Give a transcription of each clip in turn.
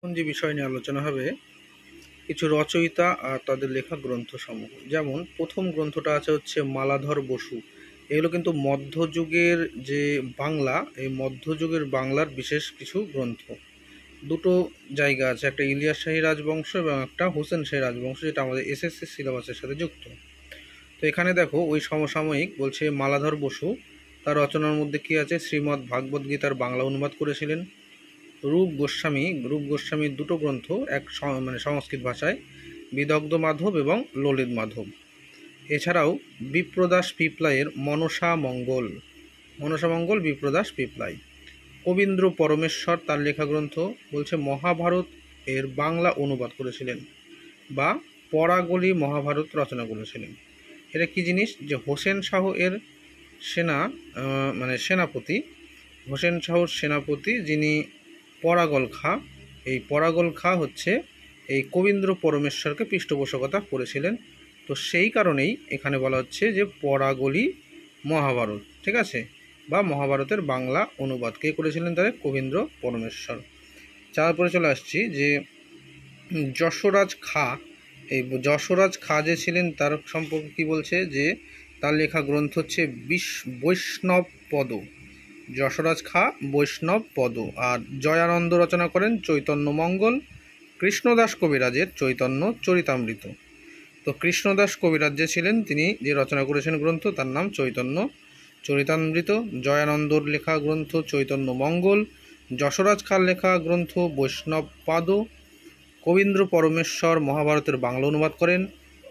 এখন যে বিষয় নিয়ে আলোচনা হবে কিছু রচয়িতা আর তাদের লেখা গ্রন্থসমূহ। যেমন প্রথম গ্রন্থটা আছে হচ্ছে মালাধর বসু। এগুলো কিন্তু মধ্যযুগের যে বাংলা, এই মধ্যযুগের বাংলার বিশেষ কিছু গ্রন্থ। দুটো জায়গা আছে, একটা ইলিয়াস শাহী রাজবংশ এবং একটা হোসেন শাহী রাজবংশ, যেটা আমাদের এসএসসি সিলেবাসের সাথে যুক্ত। তো এখানে দেখো ওই সমসাময়িক বলছে মালাধর বসু তার রচনার মধ্যে কি আছে, শ্রীমদ্ ভাগবত গীতার বাংলা অনুবাদ করেছিলেন। রূপ গোস্বামীর দুটো গ্রন্থ, এক সংস্কৃত ভাষায়, বিদগ্ধ মাধব এবং ললিত মাধব। এছাড়াও বিপ্রদাস পিপ্লাইয়ের মনসা মঙ্গল বিপ্রদাস পিপ্লাই। কবীন্দ্র পরমেশ্বর তার লেখা গ্রন্থ বলছে মহাভারত এর বাংলা অনুবাদ করেছিলেন বা পরাগলি মহাভারত রচনা করেছিলেন। এটা কি জিনিস, যে হোসেন শাহ এর সেনাপতি, হোসেন শাহর সেনাপতি যিনি পরাগল খাঁ, এই পরাগল খাঁ হচ্ছে এই কবীন্দ্র পরমেশ্বরকে পৃষ্ঠপোষকতা করেছিলেন। তো সেই কারণেই এখানে বলা হচ্ছে যে পরাগলি মহাভারত, ঠিক আছে, বা মহাভারতের বাংলা অনুবাদ কে করেছিলেন, তাদের কবীন্দ্র পরমেশ্বর। তারপরে চলে আসছি যে যশোরাজ খাঁ, এই যশোরাজ খাঁ যে ছিলেন তার সম্পর্কে কি বলছে, যে তার লেখা গ্রন্থ হচ্ছে বৈষ্ণব পদ। যশোরাজ খাঁ বৈষ্ণব পদ। আর জয়ানন্দ রচনা করেন চৈতন্য মঙ্গল। কৃষ্ণদাস কবিরাজের চৈতন্য চরিতামৃত। তো কৃষ্ণদাস কবিরাজ যে ছিলেন, তিনি যে রচনা করেছেন গ্রন্থ, তার নাম চৈতন্য চরিতামৃত। জয়ানন্দর লেখা গ্রন্থ চৈতন্য মঙ্গল। যশোরাজ খাঁর লেখা গ্রন্থ বৈষ্ণব পাদ। কবীন্দ্র পরমেশ্বর মহাভারতের বাংলা অনুবাদ করেন।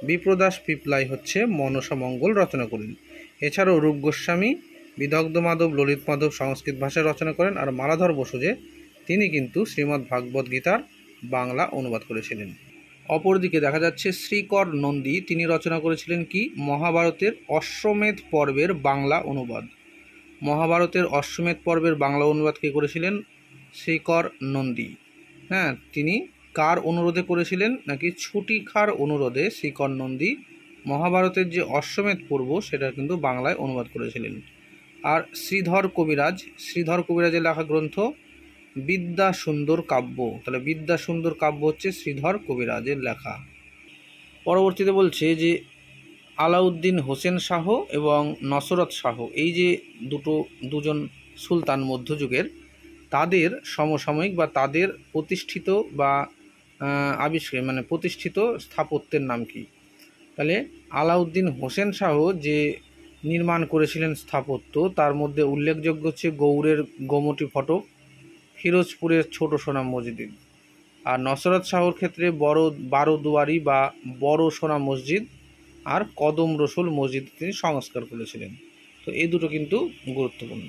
বিপ্রদাস পিপ্লাই হচ্ছে মনসা মঙ্গল রচনা করেন। এছাড়াও রূপ গোস্বামী, বিদগ্ধ মাধব, ললিত মাধব সংস্কৃত ভাষায় রচনা করেন। আর মালাধর বসু যে, তিনি কিন্তু শ্রীমদ্ ভাগবত গীতার বাংলা অনুবাদ করেছিলেন। অপরদিকে দেখা যাচ্ছে শ্রীকর নন্দী, তিনি রচনা করেছিলেন কি, মহাভারতের অশ্বমেধ পর্বের বাংলা অনুবাদ। মহাভারতের অশ্বমেধ পর্বের বাংলা অনুবাদ কে করেছিলেন, শ্রীকর নন্দী। হ্যাঁ, তিনি কার অনুরোধে করেছিলেন, নাকি ছুটি খার অনুরোধে শ্রীকর নন্দী মহাভারতের যে অশ্বমেধ পর্ব সেটা কিন্তু বাংলায় অনুবাদ করেছিলেন। আর শ্রীধর কবিরাজের লেখা গ্রন্থ বিদ্যা সুন্দর কাব্য। তাহলে বিদ্যা সুন্দর কাব্য হচ্ছে শ্রীধর কবিরাজের লেখা। পরবর্তীতে বলছে যে আলাউদ্দিন হোসেন শাহ এবং নসরত শাহ, এই যে দুজন সুলতান মধ্যযুগের, তাদের সমসাময়িক বা তাদের প্রতিষ্ঠিত বা প্রতিষ্ঠিত স্থাপত্যের নাম কি। তাহলে আলাউদ্দিন হোসেন শাহ যে নির্মাণ করেছিলেন স্থাপত্য, তার মধ্যে উল্লেখযোগ্য হচ্ছে গৌড়ের গোমতী ফটক, ফিরোজপুরের ছোট সোনা মসজিদ। আর নসরত শাহর ক্ষেত্রে বারোদুয়ারি বা বড় সোনা মসজিদ আর কদম রসুল মসজিদ তিনি সংস্কার করেছিলেন। তো এই দুটো কিন্তু গুরুত্বপূর্ণ।